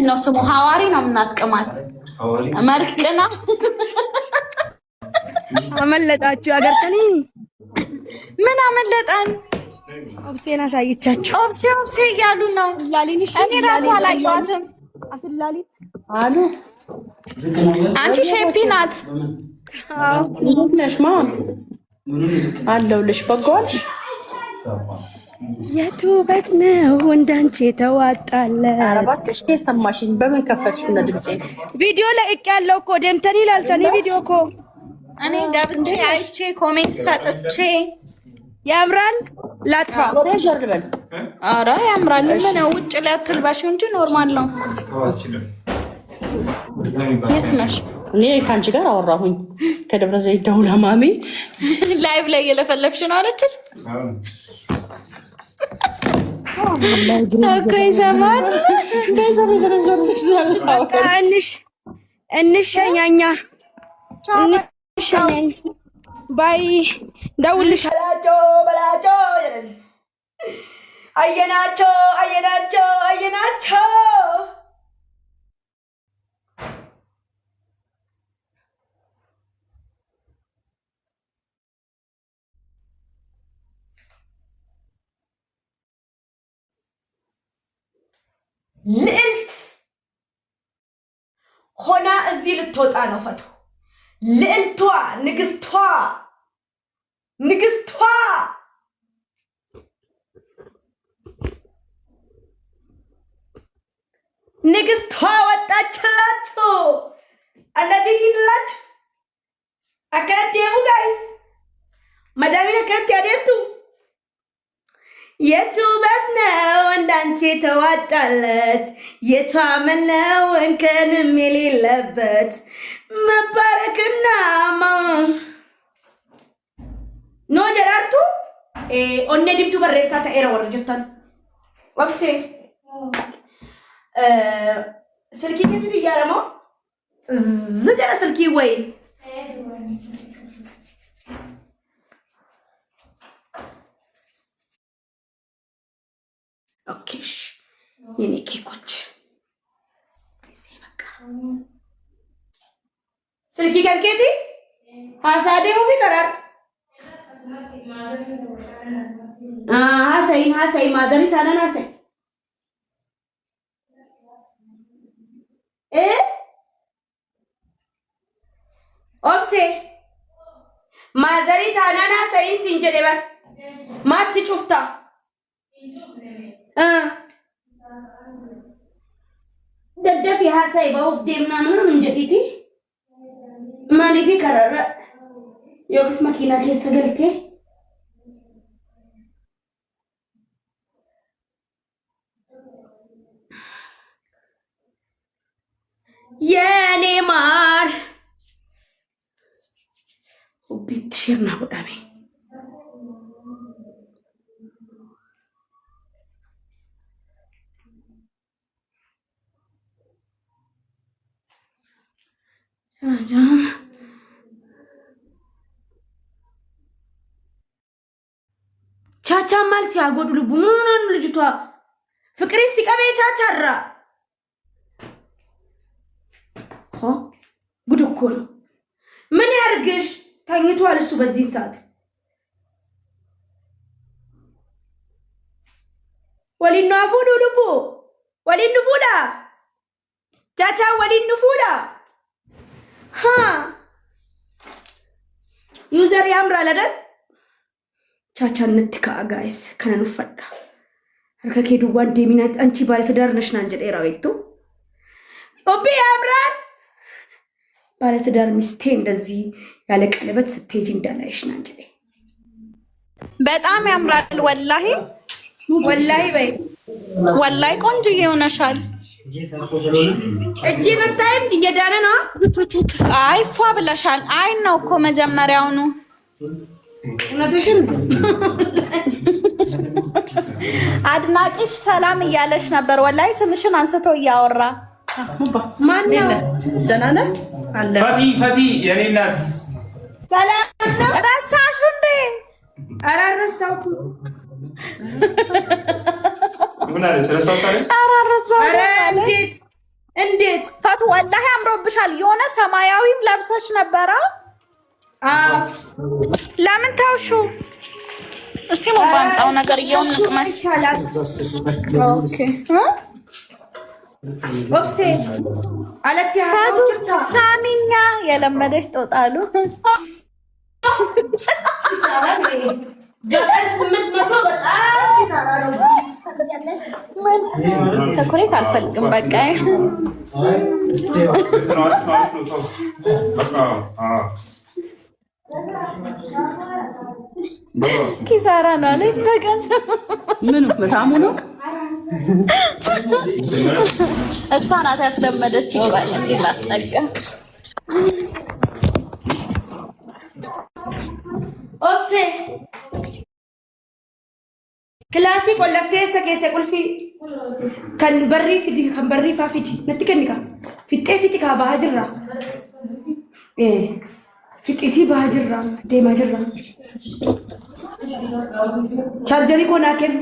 ምንድነው ስሙ? ሐዋሪ ነው የምናስቀማት። መልክና አመለጣችሁ አገርተኒ ምን አመለጠን? ኦብሴና ሳይቻችሁ ኦብሴ እያሉ ነው። እኔ ራሱ አላየኋትም አሉ። አንቺ ሼፒ ናት ነሽ ማ አለሁልሽ። በጎልሽ የቱ በት ነው እንዳንቺ ተዋጣለት። ኧረ እባክሽ ከሰማሽኝ በምን ከፈትሽ ነው ድምጼ? ቪዲዮ ለቅቄ ያለው እኮ ደምተኒ ላልተኒ ቪዲዮ እኮ እኔ ገብቼ አይቼ ኮሜንት ሰጥቼ ያምራል። ላጥፋ ወደ ጀርድ በል። ኧረ ያምራል። ምን ውጭ ላይ አትልባሽው እንጂ ኖርማል ነው። የት ነሽ? እኔ ከአንቺ ጋር አወራሁኝ ከደብረ ዘይት ደውላ ማሚ ላይቭ ላይ እየለፈለፍሽ ነው አለችሽ እኮ ይሰማል። እንሸኛኛ እንሸኛኝ ባይ ደውልሽ በላቸው አየናቸው ልዕልት ሆና እዚህ ልትወጣ ነው ፈቶ ልዕልቷ ንግስቷ ወጣችላችሁ። እንደዚህ ትይላችሁ አከደሙ ጋይስ መዳሚና ከት ያደምቱ የቱ በት ነው እንዳንቺ ተዋጣለት የታመለው እንከንም የሌለበት መባረክና ኖ ጀዳርቱ ኦኔ ዲምቱ በሬሳ ተኤረ ወርጀታን ወብሴ ስልኪ ከቱ ይያረማ ዝገረ ስልኪ ወይ ኦኬሽ የኔ ኬኮች እዚህ በቃ ስልኪ ከንኬቲ ሀሳዴ ሙፊ ቀራር ሀሰይ ማዘሪ ታናን ሀሰይ ኦብሴ ማዘሪ ታናን ሀሰይ ሲንጀደባ ማት ጩፍታ ደደፊ ሀሳይ ባውፍ ደምና ምንም እንጀዲቲ ማኒፊ ከረረ የክስ መኪና ከሰ ገልቴ የኔ ማር ቢት ሸርና ወዳሜ ቻቻ ማል ሲያጎዱ ልቡ ምን ሆነን ልጅቷ ፍቅሬ ሲቀበ ቻቻራ ጉድ እኮ ነው። ምን ያርግሽ? ተኝቷል እሱ በዚህ ሰዓት። ወሊኑ አፉዱ ልቡ ወሊኑ ፉዳ ቻቻ ወሊኑ ፉዳ ዩዘር ያምራል አይደል? ቻቻ እንትካ ጋይስ ከነኑ ፈዳ አርከ ከዱ ጓንዴ ሚናት አንቺ ባለ ትዳር ነሽ ና እንጀ ዴራ ወይቱ ኦቢ ያምራል። ባለ ትዳር ሚስቴ እንደዚህ ያለ ቀለበት ስትሄጂ እንዳላይሽ ና እንጀ በጣም ያምራል። ወላሂ በይ ወላሂ ቆንጆ ይሆነሻል። እጂ በታይም እየዳነ ነው። አይፏ ብለሻል። አይ ነው እኮ መጀመሪያውኑ እውነትሽን አድናቂሽ ሰላም እያለሽ ነበር። ወላሂ ስምሽን አንስቶ እያወራ ማን ነው? ደህና ነህ? አለ ፈቲ የኔ እናት ሰላም ነው። ረሳሹ እንዴ? ኧረ አልረሳሁትም። ምን አለች? ረሳሁት አለች። ኧረ አልረሳሁትም። እንዴት አምሮብሻል። የሆነ ሰማያዊም ለብሰሽ ነበረ። ለምን ታውሹ? እስቲ ሞባንጣው ነገር ይየውንቅመስ። ኦኬ ኦብሴ አለቲ ሳሚኛ የለመደሽ ጦጣሉ ቸኮሌት አልፈልግም። በቃ ኪሳራ ነው አለች። በገንዘብ ምኑ መሳሙ ነው። እሷ ናት ያስለመደች። ይቆይ እንዴ ላስጠጋ። ኦብሴ ክላሲ ቆለፍቴ ሰከሰ ቁልፊ ከን በሪ ፋፊዲ ነትከኒካ ፊጤ ፊቲካ ባጅራ ፊጢቲ ባጅራ ደማ ጅራ ቻርጀሪ ኮናከን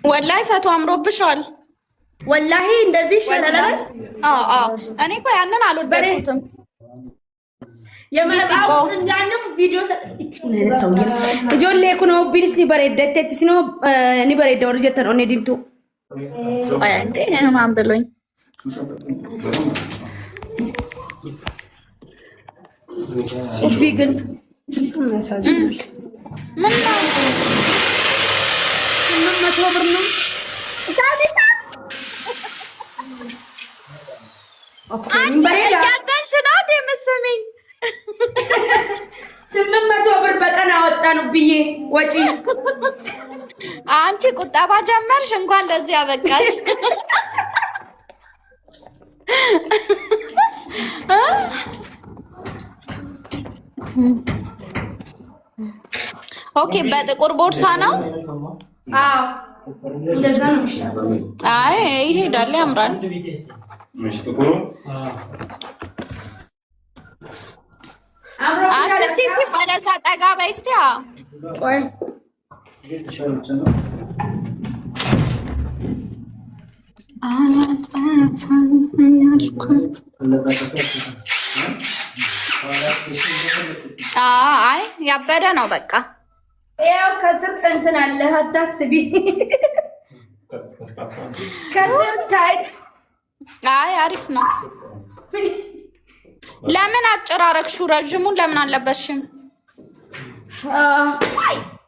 ወላሂ ፈቶ አምሮብሻል። ወላሂ እንደዚህ ይሻላል። እኔ እኮ ያንን አልወደድኩትም። የመጣው እንጋንም ቪዲዮ ሰው ጆሌ ኩኖ ቢልስ ኒ በረደት ሲኖ ኒ በረደ ወርጀተ ነው ዲምቱ አንዴ ማን ብሎኝ ሶፊ ግን ያሳዝናል። ምን ነው መቶ ብር ነው አንቺ ያጋንሽ ነው ደምስሚኝ 800 ብር በቀን አወጣኑ ብዬ ወጪ። አንቺ ቁጠባ ጀመርሽ። እንኳን ለዚህ ያበቃሽ። ኦኬ በጥቁር ቦርሳ ነው። እንደዛ ነው። አይ ይሄዳል፣ ያምራል። مش تكونوا እስቲ ወደዛ ጠጋ በይ እስቲ። ቆይ አይ ያበደ ነው በቃ። ያው ከስር እንትን አለ አታስቢ። ከስር ታይት አይ አሪፍ ነው። ለምን አጨራረቅሽው? ረጅሙን ለምን አለበሽም?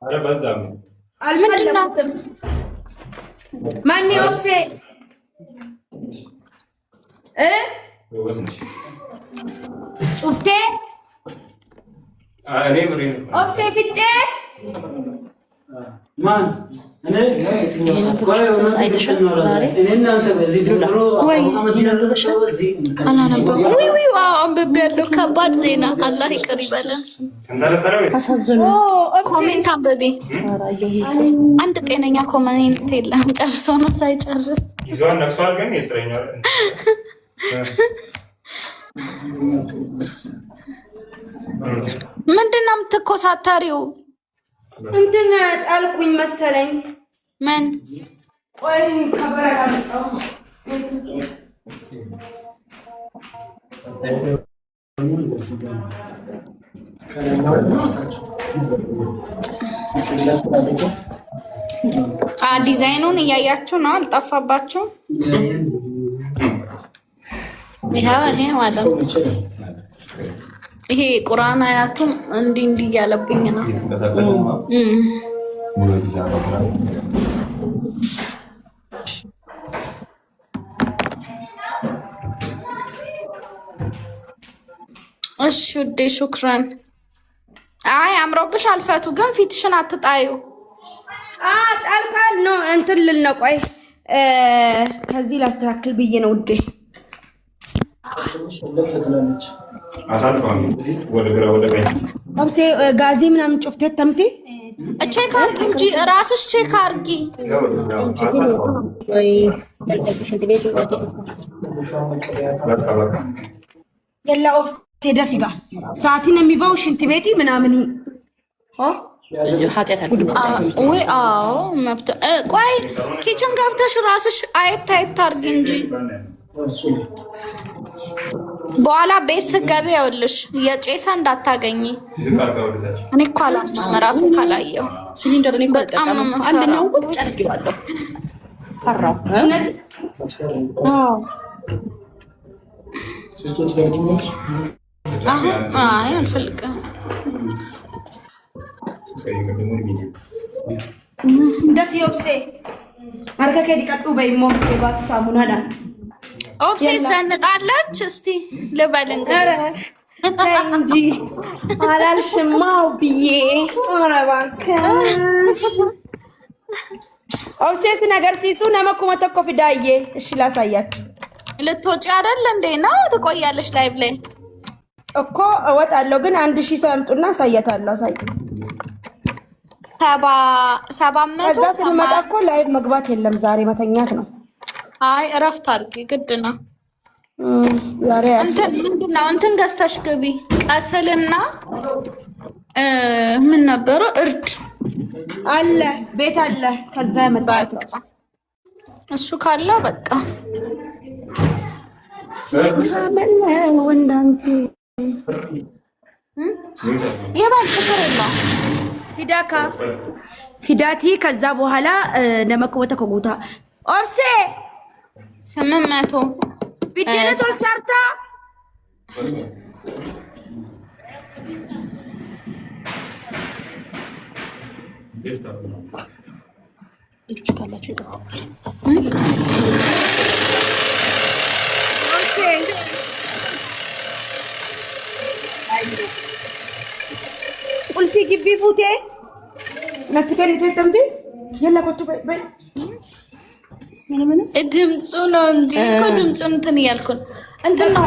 አረ በዛም አልምንድነው ማን ይወብሴ ወስንሽ ጩፍቴ እኔ ምሬ ኦብሴ ፊቴ ማን እኔ አንብቤያለሁ። ከባድ ዜና። አላህ ይቅር ይበለን። ኮሜንት አንብቤ አንድ ጤነኛ ኮሜንት የለም። ጨርሶ ነው ሳይጨርስ ይዟን ነክሷል። ግን የስረኛ ምንድን ነው የምትኮሳተሪው? እንትን ጣልኩኝ መሰለኝ። ምን ቆይ ከበራ አመጣው። ዲዛይኑን እያያችሁ ነው። አልጠፋባችሁ? ይሄ ማለት ነው። ይሄ ቁርአን አያቱም እንዲህ እያለብኝ ነው። እሺ ውዴ ሹክራን። አይ አምሮብሽ አልፈቱ። ግን ፊትሽን አትጣዩ። ጣልቃል ነው እንትን ልል ነው። ቆይ ከዚህ ላስተካክል ብዬ ነው ውዴ። አሳልፈው ወደ ግራ ወደ ቀኝ ኦብሴ ጋዜ ምናምን ጩፍቴት ተምቲ ቼክ አድርጊ እንጂ ራስሽ ቼክ አድርጊ። የላ ኦብሴ ደፊጋ ሰዓትን የሚባው ሽንት ቤቲ ምናምን ኃጢአት አለ። ወይ አዎ መብት። ቆይ ኪችን ገብተሽ ራስሽ አየት አየት አድርጊ እንጂ በኋላ ቤት ስትገቢ ይኸውልሽ የጨሰ እንዳታገኝ። እኔ እኮ አላማም ራሴ ካላየው ሲሊንደር እኔ በጣም ነው አንደኛው ቁጭ አድርጌዋለሁ። ፈራው አይ አልፈልግም። እንደፊ ኦብሴ አርካ ከዲቀጡ በይሞ ባቱ ሳሙናዳ ኦብሴ ዘንጣለች። እስቲ ልበል እንጂ አላልሽማው ብዬ ኧረ እባክህ ኦብሴስ ነገር ሲሱ ነመኩመ ተኮ ፊዳዬ። እሺ ላሳያችሁ። ልትወጪ አይደል እንዴ? ነው ትቆያለሽ ላይቭ ላይ እኮ እወጣለሁ፣ ግን 1000 ሰው ያምጡና አሳያታለሁ። አሳይ 700 ከዛ ስንመጣ እኮ ላይቭ መግባት የለም ዛሬ መተኛት ነው። አይ እረፍት አድርጊ ግድ ነው። ዛሬ እንትን ምንድን ነው እንትን ገዝተሽ ግቢ። ቀስልና ምን ነበረ እርድ አለ ቤት አለ። ከዛ ያመጣት እሱ ካለው በቃ ታመለ ወንዳንቺ የባል ችግር የለው ፊዳካ ፊዳቲ ከዛ በኋላ ነመቆተ ከጎታ ኦርሴ 800 ቢደለ ቶልቻርታ ልጆች ካላችሁ ኦኬ ቁልፊ ግቢ ፉቴ ነትከን ተምቲ የላ ቆጡ በይ ድምፁ ነው እንጂ እኮ ድምፁ እንትን እያልኩን እንትን ነው።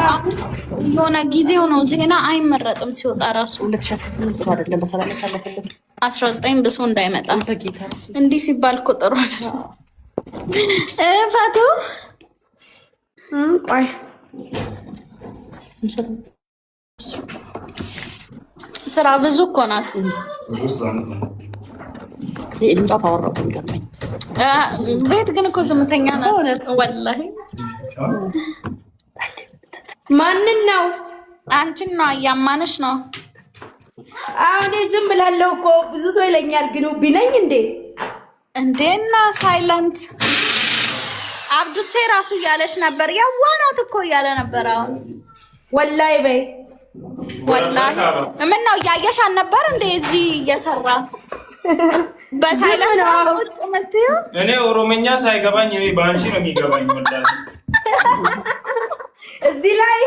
የሆነ ጊዜው ነው ዜና አይመረጥም ሲወጣ ራሱ 2018 አይደለም በሰላም ያሳለፈልን 19 ብሶ እንዳይመጣ በጌታ እንዲህ ሲባል ቁጥሩ አይደል ፋቱ ቆይ ስራ ብዙ እኮ ናት። የድምጿ ፓወር ነው የሚገርመኝ። ቤት ግን እኮ ዝምተኛ ናት ወላሂ። ማንን ነው? አንቺን ነው እያማንሽ ነው። አሁን ዝም ብላለሁ እኮ ብዙ ሰው ይለኛል፣ ግን ቢለኝ እንዴና ሳይለንት አብዱሴ ራሱ እያለሽ ነበር። ያዋናት እኮ እያለ ነበር። አሁን ወላሂ በይ ወላሂ ምን ነው እያየሽ አልነበር እንዴ? እዚህ እየሰራ በሳይለንት ቁጭ የምትይው እኔ ኦሮምኛ ሳይገባኝ እኔ ባንቺ ነው የሚገባኝ። ወላሂ እዚህ ላይ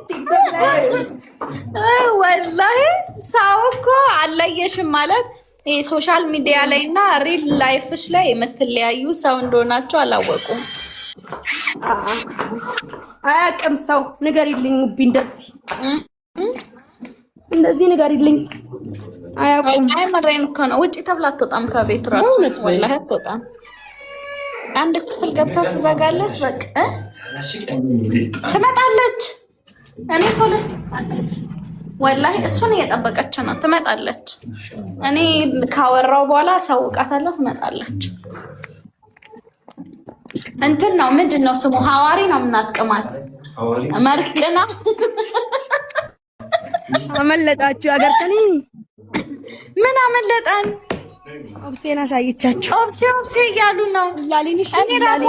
ቲክቶክ ላይ ወላሂ ሰው እኮ አለየሽም ማለት ይሄ ሶሻል ሚዲያ ላይ እና ሪል ላይፍሽ ላይ የምትለያዩ ሰው እንደሆናችሁ አላወቁም። አያውቅም ሰው። ንገሪልኝ ቢ እንደዚህ ንገሪልኝ። አያውቁም። አይ መረን እኮ ነው። ውጪ ተብላ አትወጣም ከቤት ራሱ ወላሂ አትወጣም። አንድ ክፍል ገብታ ትዘጋለች። በቃ ትመጣለች። እኔ ሶለሽ ትመጣለች። ወላሂ እሱን እየጠበቀች ነው። ትመጣለች። እኔ ካወራው በኋላ አሳውቃታለሁ። ትመጣለች። እንትን ነው ምንድን ነው ስሙ? ሐዋሪ ነው የምናስቀማት። መርቅና አመለጣችሁ አገርተኒ ምን አመለጠን? ኦብሴን አሳይቻችሁ ኦብሴ እያሉ ነው። ላሊንሽ እኔ ራሱ